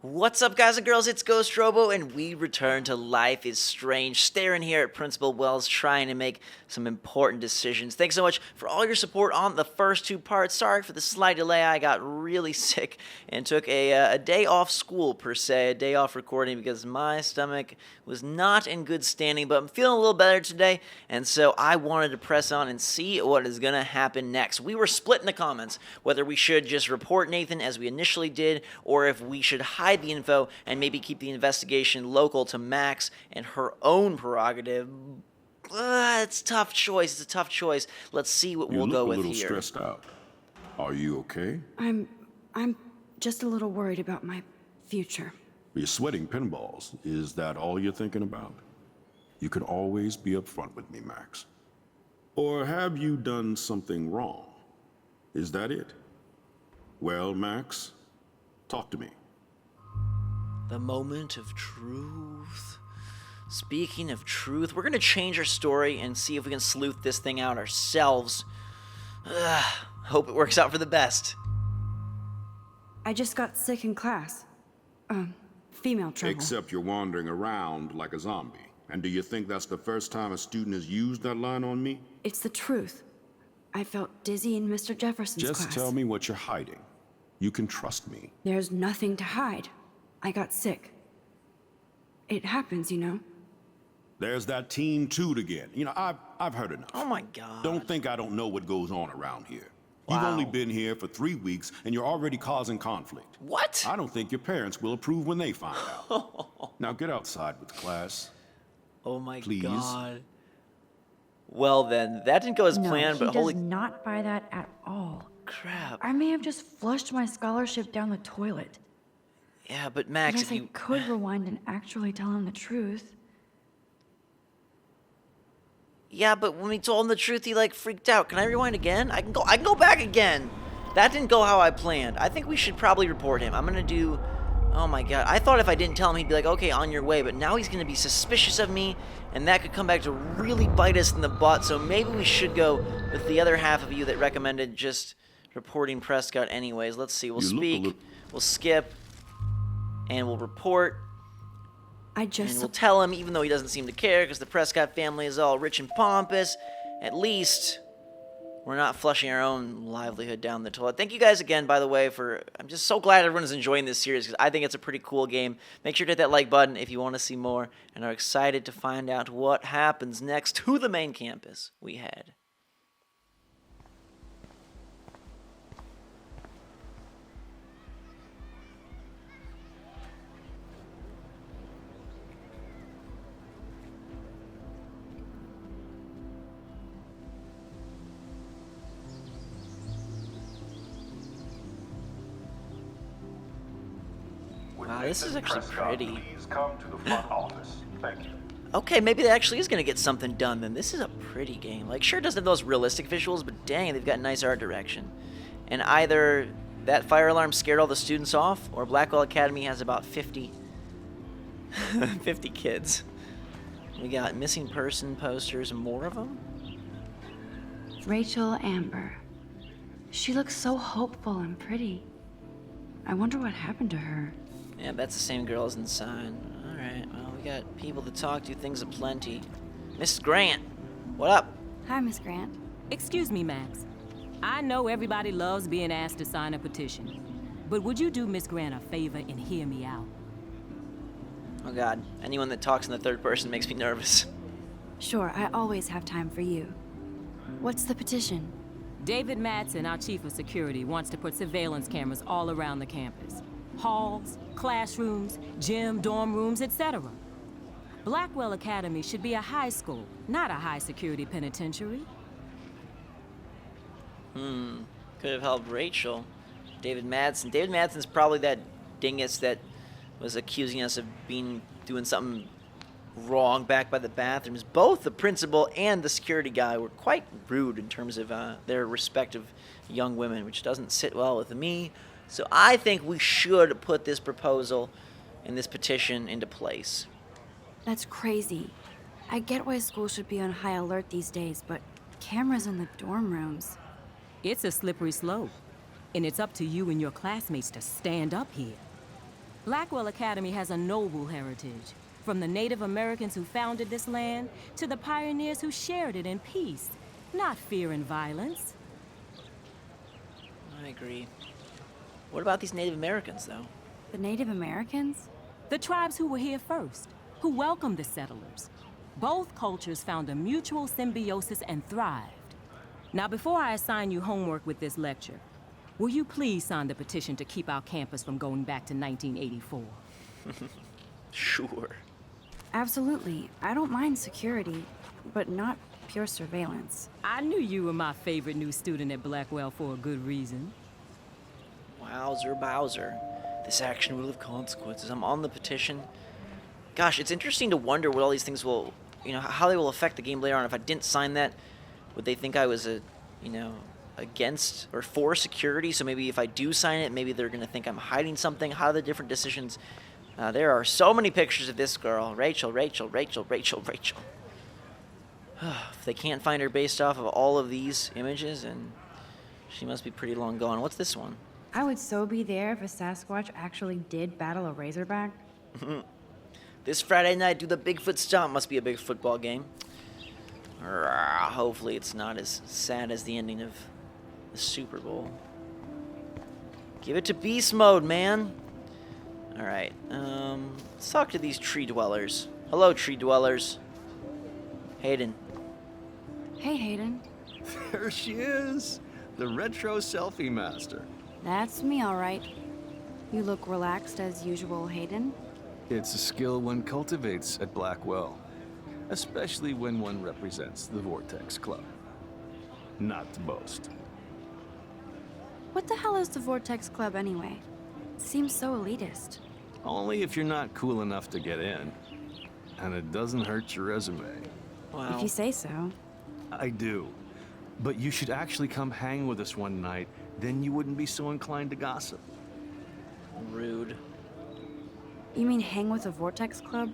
What's up, guys and girls? It's GhostRobo, and we return to Life is Strange, staring here at Principal Wells, trying to make some important decisions. Thanks so much for all your support on the first two parts. Sorry for the slight delay. I got really sick and took a day off school, per se, a day off recording because my stomach was not in good standing, but I'm feeling a little better today, and so I wanted to press on and see what is going to happen next. We were split in the comments whether we should just report Nathan as we initially did, or if we should hide the info and maybe keep the investigation local to Max and her own prerogative. It's a tough choice. It's a tough choice. Let's see what we'll go with here. You look a little stressed out. Are you okay? I'm just a little worried about my future. You're sweating pinballs. Is that all you're thinking about? You can always be upfront with me, Max. Or have you done something wrong? Is that it? Well, Max, talk to me. The moment of truth. Speaking of truth, we're going to change our story and see if we can sleuth this thing out ourselves. Hope it works out for the best. I just got sick in class. Female trouble. Except you're wandering around like a zombie. And do you think that's the first time a student has used that line on me? It's the truth. I felt dizzy in Mr. Jefferson's class. Just tell me what you're hiding. You can trust me. There's nothing to hide. I got sick. It happens, you know. There's that teen toot again. You know, I've heard enough. Oh my god. Don't think I don't know what goes on around here. Wow. You've only been here for 3 weeks, and you're already causing conflict. What? I don't think your parents will approve when they find out. Now get outside with class. Oh my Please. god. Well then, that didn't go as planned, but holy he does not buy that at all. crap. I may have just flushed my scholarship down the toilet. Yeah, but Max, Yes, if you... I could rewind and actually tell him the truth. Yeah, but when we told him the truth, he like freaked out. Can I rewind again? I can go back again. That didn't go how I planned. I think we should probably report him. I'm gonna do... Oh my god. I thought if I didn't tell him, he'd be like, okay, on your way. But now he's gonna be suspicious of me, and that could come back to really bite us in the butt. So maybe we should go with the other half of you that recommended just reporting Prescott anyways. Let's see. We'll speak. We'll skip. And we'll report. And we'll tell him, even though he doesn't seem to care, because the Prescott family is all rich and pompous. At least we're not flushing our own livelihood down the toilet. Thank you guys again, by the way, for... I'm just so glad everyone is enjoying this series, because I think it's a pretty cool game. Make sure to hit that like button if you want to see more, and are excited to find out what happens next to the main campus we had. Wow, this is actually pretty. Please come to the front office. Thank you. Okay, maybe that actually is going to get something done then. This is a pretty game. Like, sure, it doesn't have those realistic visuals, but dang, they've got nice art direction. And either that fire alarm scared all the students off, or Blackwell Academy has about 50 kids. We got missing person posters, more of them. Rachel Amber. She looks so hopeful and pretty. I wonder what happened to her. Yeah, that's the same girl as inside. Alright, well, we got people to talk to, things aplenty. Mrs. Grant, what up? Hi, Miss Grant. Excuse me, Max. I know everybody loves being asked to sign a petition, but would you do Miss Grant a favor and hear me out? Oh god, anyone that talks in the third person makes me nervous. Sure, I always have time for you. What's the petition? David Madsen, our chief of security, wants to put surveillance cameras all around the campus. Halls, classrooms, gym, dorm rooms, etc. Blackwell Academy should be a high school, not a high-security penitentiary. Could have helped Rachel. David Madsen. David Madsen's probably that dingus that was accusing us of doing something wrong back by the bathrooms. Both the principal and the security guy were quite rude in terms of their respective young women, which doesn't sit well with me. So I think we should put this proposal and this petition into place. That's crazy. I get why school should be on high alert these days, but cameras in the dorm rooms. It's a slippery slope, and it's up to you and your classmates to stand up here. Blackwell Academy has a noble heritage, from the Native Americans who founded this land to the pioneers who shared it in peace, not fear and violence. I agree. What about these Native Americans, though? The Native Americans? The tribes who were here first, who welcomed the settlers. Both cultures found a mutual symbiosis and thrived. Now, before I assign you homework with this lecture, will you please sign the petition to keep our campus from going back to 1984? Sure. Absolutely. I don't mind security, but not pure surveillance. I knew you were my favorite new student at Blackwell for a good reason. Wowzer Bowser. This action will have consequences. I'm on the petition. Gosh, it's interesting to wonder what all these things will, how they will affect the game later on. If I didn't sign that, would they think I was against or for security? So maybe if I do sign it, maybe they're going to think I'm hiding something. How are the different decisions? There are so many pictures of this girl. Rachel. If they can't find her based off of all of these images, and she must be pretty long gone. What's this one? I would so be there if a Sasquatch actually did battle a Razorback. This Friday night, do the Bigfoot Stomp. Must be a big football game. Hopefully it's not as sad as the ending of the Super Bowl. Give it to beast mode, man. Alright, let's talk to these tree dwellers. Hello, tree dwellers. Hayden. Hey, Hayden. There she is, the retro selfie master. That's me, all right. You look relaxed as usual, Hayden. It's a skill one cultivates at Blackwell, especially when one represents the Vortex Club. Not to boast. What the hell is the Vortex Club anyway? Seems so elitist. Only if you're not cool enough to get in. And it doesn't hurt your resume. Wow. If you say so. I do. But you should actually come hang with us one night, then you wouldn't be so inclined to gossip. Rude. You mean hang with a Vortex Club?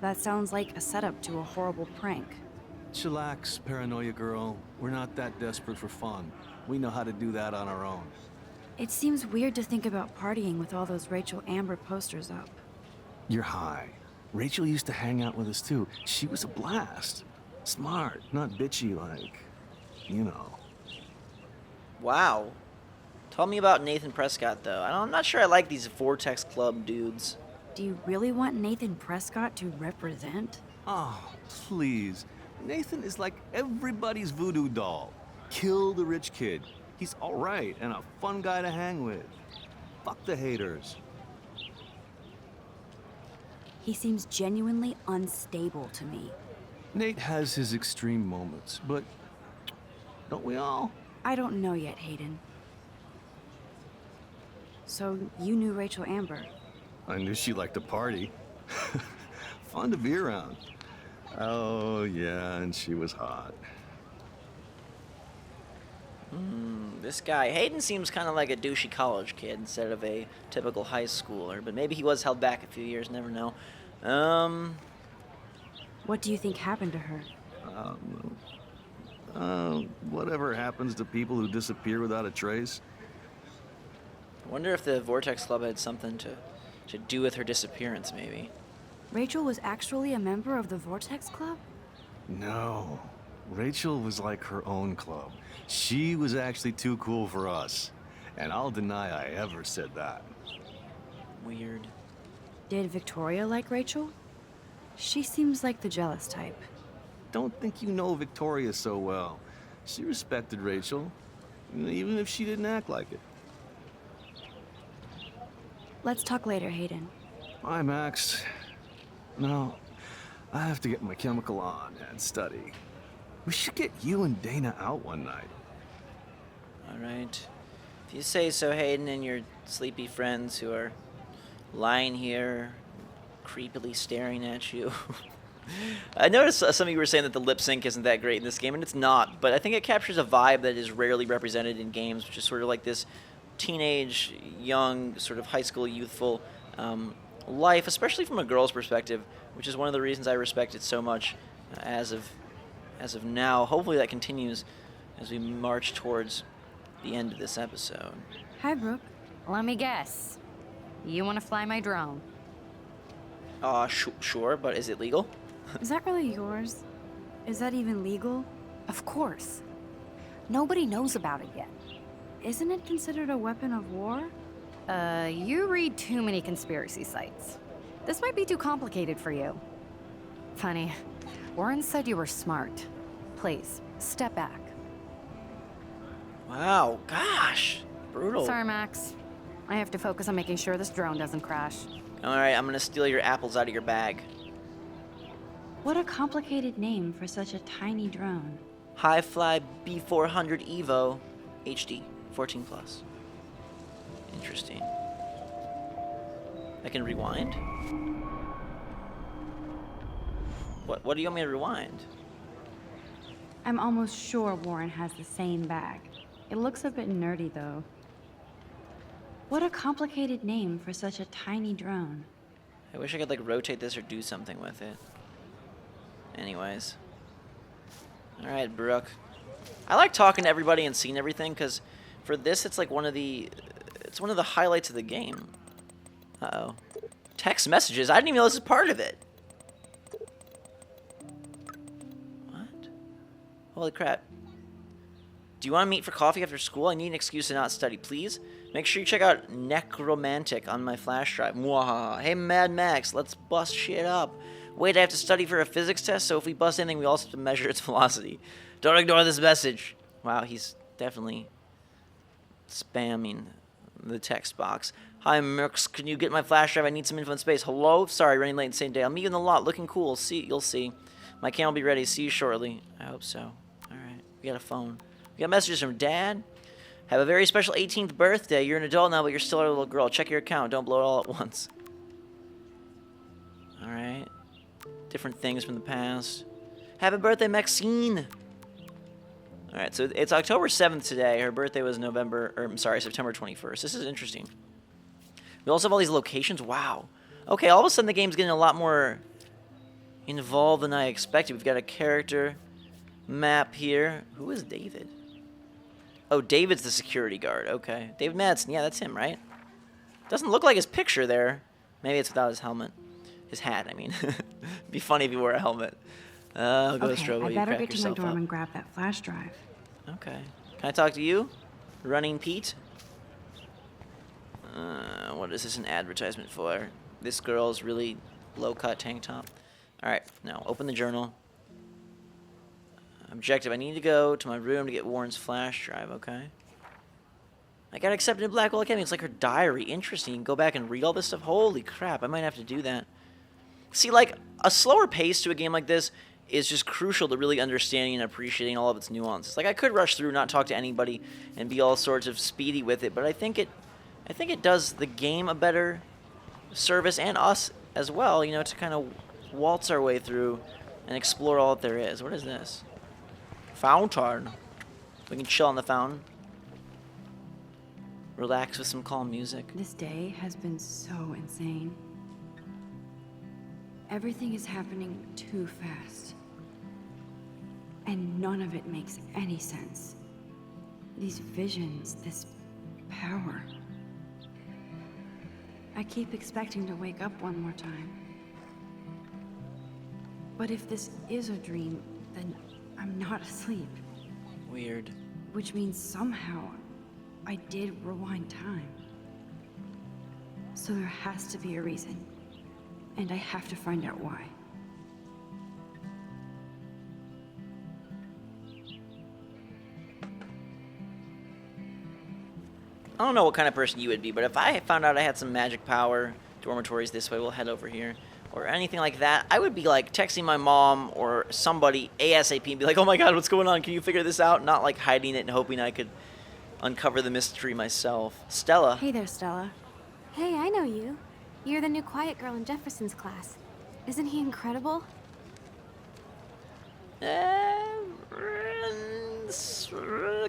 That sounds like a setup to a horrible prank. Chillax, paranoia girl. We're not that desperate for fun. We know how to do that on our own. It seems weird to think about partying with all those Rachel Amber posters up. You're high. Rachel used to hang out with us too. She was a blast. Smart, not bitchy like, you know. Wow. Tell me about Nathan Prescott, though. I'm not sure I like these Vortex Club dudes. Do you really want Nathan Prescott to represent? Oh, please. Nathan is like everybody's voodoo doll. Kill the rich kid. He's all right and a fun guy to hang with. Fuck the haters. He seems genuinely unstable to me. Nate has his extreme moments, but don't we all? I don't know yet, Hayden. So, you knew Rachel Amber. I knew she liked to party. Fun to be around. Oh, yeah, and she was hot. This guy, Hayden seems kind of like a douchey college kid instead of a typical high schooler, but maybe he was held back a few years, never know. What do you think happened to her? Whatever happens to people who disappear without a trace. I wonder if the Vortex Club had something to do with her disappearance, maybe. Rachel was actually a member of the Vortex Club? No. Rachel was like her own club. She was actually too cool for us. And I'll deny I ever said that. Weird. Did Victoria like Rachel? She seems like the jealous type. Don't think you know Victoria so well. She respected Rachel, even if she didn't act like it. Let's talk later, Hayden. Bye, Max. No, I have to get my chemical on and study. We should get you and Dana out one night. All right. If you say so, Hayden, and your sleepy friends who are lying here, creepily staring at you. I noticed some of you were saying that the lip sync isn't that great in this game, and it's not, but I think it captures a vibe that is rarely represented in games, which is sort of like this teenage, young, sort of high school, youthful life, especially from a girl's perspective, which is one of the reasons I respect it so much as of now. Hopefully that continues as we march towards the end of this episode. Hi, Brooke. Let me guess. You want to fly my drone? Sure, but is it legal? Is that really yours? Is that even legal? Of course. Nobody knows about it yet. Isn't it considered a weapon of war? You read too many conspiracy sites. This might be too complicated for you. Funny. Warren said you were smart. Please, step back. Wow, gosh. Brutal. Sorry, Max. I have to focus on making sure this drone doesn't crash. Alright, I'm gonna steal your apples out of your bag. What a complicated name for such a tiny drone. High Fly B400 Evo HD 14 plus. Interesting. I can rewind. What do you want me to rewind? I'm almost sure Warren has the same bag. It looks a bit nerdy, though. What a complicated name for such a tiny drone. I wish I could like rotate this or do something with it. Anyways. Alright, Brooke. I like talking to everybody and seeing everything, because for this it's like one of the highlights of the game. Uh-oh. Text messages? I didn't even know this was part of it. What? Holy crap. Do you want to meet for coffee after school? I need an excuse to not study, please. Make sure you check out Necromantic on my flash drive. Mwahaha. Hey, Mad Max, let's bust shit up. Wait, I have to study for a physics test, so if we bust anything, we also have to measure its velocity. Don't ignore this message. Wow, he's definitely spamming the text box. Hi, Mercs, can you get my flash drive? I need some info in space. Hello? Sorry, running late in the same day. I'll meet you in the lot. Looking cool. You'll see. My camera will be ready. See you shortly. I hope so. Alright, we got a phone. We got messages from Dad. Have a very special 18th birthday. You're an adult now, but you're still a little girl. Check your account. Don't blow it all at once. Alright. Different things from the past. Happy birthday, Maxine! Alright, so it's October 7th today. Her birthday was September 21st. This is interesting. We also have all these locations. Wow. Okay, all of a sudden the game's getting a lot more involved than I expected. We've got a character map here. Who is David? Oh, David's the security guard. Okay. David Madsen. Yeah, that's him, right? Doesn't look like his picture there. Maybe it's without his helmet. His hat, I mean. It'd be funny if he wore a helmet. GhostRobo, I you better crack get to my yourself dorm up. and grab that flash drive. Okay. Can I talk to you? Running Pete? What is this an advertisement for? This girl's really low-cut tank top. Alright, now open the journal. Objective, I need to go to my room to get Warren's flash drive, okay? I got accepted in Blackwell Academy. It's like her diary. Interesting. You can go back and read all this stuff. Holy crap, I might have to do that. See, like, a slower pace to a game like this is just crucial to really understanding and appreciating all of its nuances. Like, I could rush through, not talk to anybody, and be all sorts of speedy with it, but I think it does the game a better service, and us as well, you know, to kind of waltz our way through and explore all that there is. What is this? Fountain. We can chill on the fountain. Relax with some calm music. This day has been so insane. Everything is happening too fast. And none of it makes any sense. These visions, this power. I keep expecting to wake up one more time. But if this is a dream, then I'm not asleep. Weird. Which means somehow I did rewind time. So there has to be a reason. And I have to find out why. I don't know what kind of person you would be, but if I found out I had some magic power, dormitories this way, we'll head over here, or anything like that, I would be like texting my mom or somebody ASAP and be like, oh my god, what's going on? Can you figure this out? Not like hiding it and hoping I could uncover the mystery myself. Stella. Hey there, Stella. Hey, I know you. You're the new quiet girl in Jefferson's class. Isn't he incredible?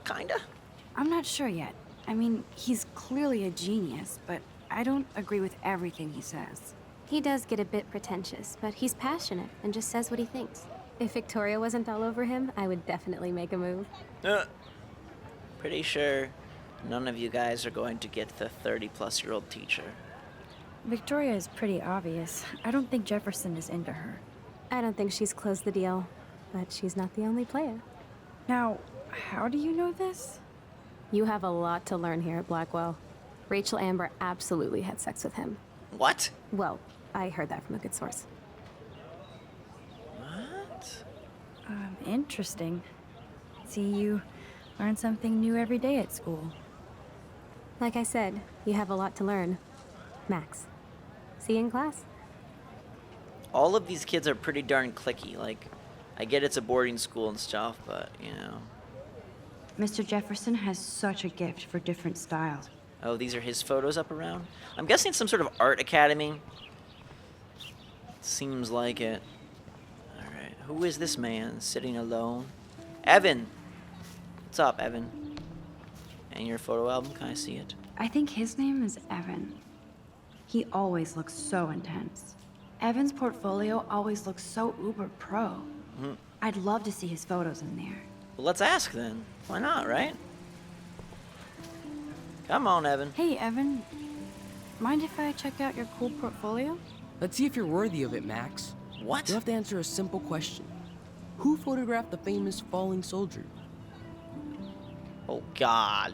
Kinda. I'm not sure yet. I mean, he's clearly a genius, but I don't agree with everything he says. He does get a bit pretentious, but he's passionate and just says what he thinks. If Victoria wasn't all over him, I would definitely make a move. Pretty sure none of you guys are going to get the 30-plus-year-old teacher. Victoria is pretty obvious. I don't think Jefferson is into her. I don't think she's closed the deal, but she's not the only player. Now, how do you know this? You have a lot to learn here at Blackwell. Rachel Amber absolutely had sex with him. What? Well, I heard that from a good source. What? Interesting. See, you learn something new every day at school. Like I said, you have a lot to learn. Max, see you in class. All of these kids are pretty darn cliquey. Like, I get it's a boarding school and stuff, but, you know. Mr. Jefferson has such a gift for different styles. Oh, these are his photos up around? I'm guessing it's some sort of art academy. Seems like it. Alright, who is this man sitting alone? Evan! What's up, Evan? And your photo album, can I see it? I think his name is Evan. He always looks so intense. Evan's portfolio always looks so uber pro. I'd love to see his photos in there. Well, let's ask then. Why not, right? Come on, Evan. Hey, Evan. Mind if I check out your cool portfolio? Let's see if you're worthy of it, Max. What? You have to answer a simple question. Who photographed the famous falling soldier? Oh, God.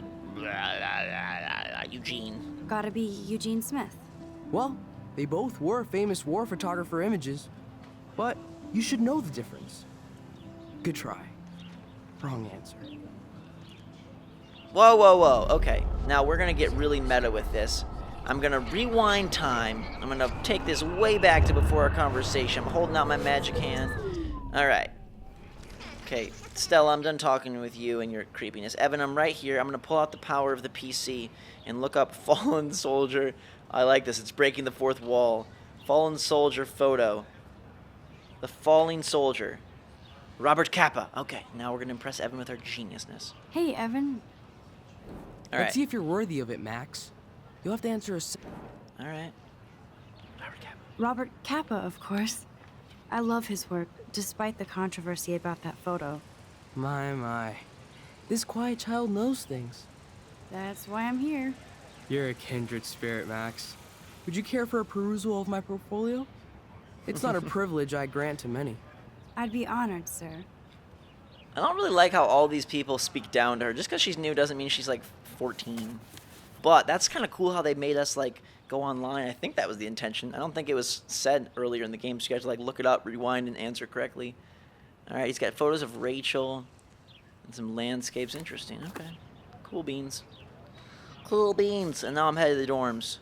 Eugene. Gotta be Eugene Smith. Well, they both were famous war photographer images, but you should know the difference. Good try. Wrong answer. Whoa, whoa, whoa. Okay, now we're gonna get really meta with this. I'm gonna rewind time. I'm gonna take this way back to before our conversation. I'm holding out my magic hand. Alright. Okay, Stella, I'm done talking with you and your creepiness. Evan, I'm right here. I'm gonna pull out the power of the PC and look up Fallen Soldier. I like this. It's breaking the fourth wall. Fallen Soldier photo. The Falling Soldier. Robert Capa. Okay, now we're gonna impress Evan with our geniusness. Hey, Evan. Alright. Let's see if you're worthy of it, Max. You'll have to answer a... Alright. Robert Capa. Robert Capa, of course. I love his work, despite the controversy about that photo. My. This quiet child knows things. That's why I'm here. You're a kindred spirit, Max. Would you care for a perusal of my portfolio? It's not a privilege I grant to many. I'd be honored, sir. I don't really like how all these people speak down to her. Just because she's new doesn't mean she's like 14. But that's kind of cool how they made us like go online. I think that was the intention. I don't think it was said earlier in the game, so you guys like look it up, rewind, and answer correctly. Alright, he's got photos of Rachel and some landscapes. Interesting. Okay. Cool beans. Cool beans. And now I'm headed to the dorms.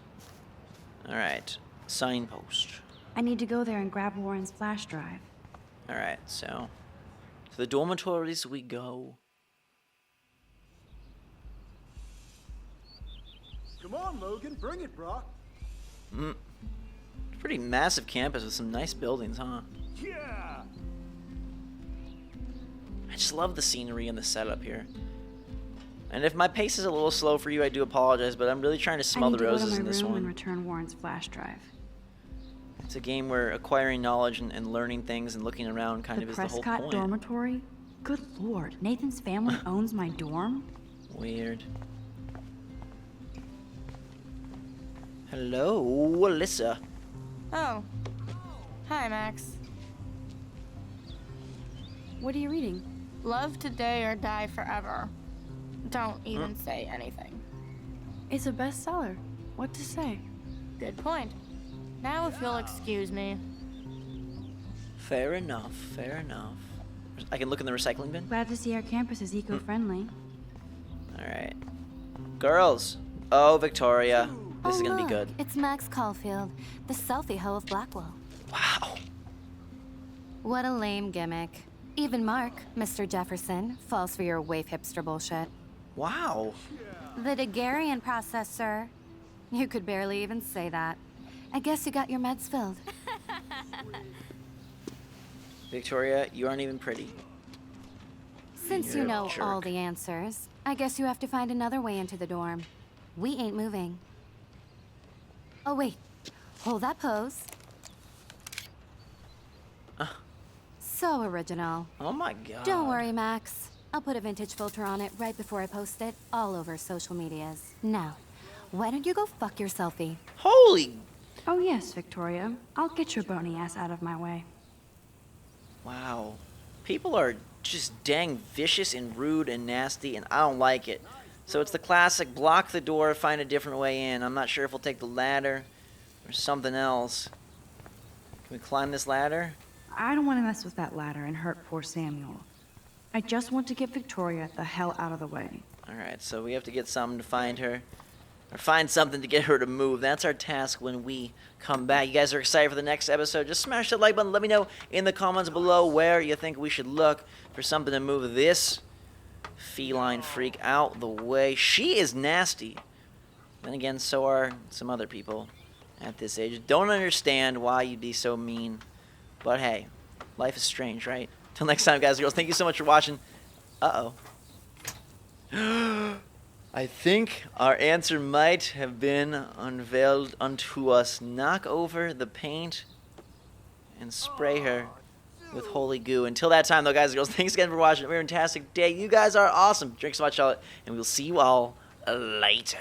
Alright. Signpost. I need to go there and grab Warren's flash drive. Alright, so to the dormitories we go. Come on, Logan, bring it, bro. Pretty massive campus with some nice buildings, huh? Yeah. I just love the scenery and the setup here. And if my pace is a little slow for you, I do apologize, but I'm really trying to smell the roses in this I need to go to my room one. and return Warren's flash drive. It's a game where acquiring knowledge and learning things and looking around kind of is the whole Prescott point. Dormitory? Good lord, Nathan's family owns my dorm? Weird. Hello, Alyssa. Oh. Hi, Max. What are you reading? Love today or die forever. Don't even say anything. It's a bestseller. What to say? Good point. Now if you'll excuse me. Fair enough, fair enough. I can look in the recycling bin? Glad to see our campus is eco-friendly. Alright. Girls. Oh, Victoria. This is gonna be look, good. It's Max Caulfield, the selfie hoe of Blackwell. Wow. What a lame gimmick. Even Mark, Mr. Jefferson, falls for your waif hipster bullshit. Wow. The Daguerrean process, sir. You could barely even say that. I guess you got your meds filled. Victoria, you aren't even pretty. Since you know all the answers, I guess you have to find another way into the dorm. We ain't moving. Oh, wait. Hold that pose. So original. Oh my god. Don't worry, Max. I'll put a vintage filter on it right before I post it all over social medias. Now, why don't you go fuck your selfie? Holy. Oh yes, Victoria. I'll get your bony ass out of my way. Wow. People are just dang vicious and rude and nasty, and I don't like it. So it's the classic block the door, find a different way in. I'm not sure if we'll take the ladder or something else. Can we climb this ladder? I don't want to mess with that ladder and hurt poor Samuel. I just want to get Victoria the hell out of the way. Alright, so we have to get something to find her. Or find something to get her to move. That's our task when we come back. You guys are excited for the next episode? Just smash that like button. Let me know in the comments below where you think we should look for something to move this feline freak out the way. She is nasty. Then again, so are some other people at this age. Don't understand why you'd be so mean. But hey, life is strange, right? Till next time, guys and girls, thank you so much for watching. Uh-oh. I think our answer might have been unveiled unto us. Knock over the paint and spray her with holy goo. Until that time, though, guys and girls, thanks again for watching. Have a fantastic day. You guys are awesome. Drink so much, and we'll see you all later.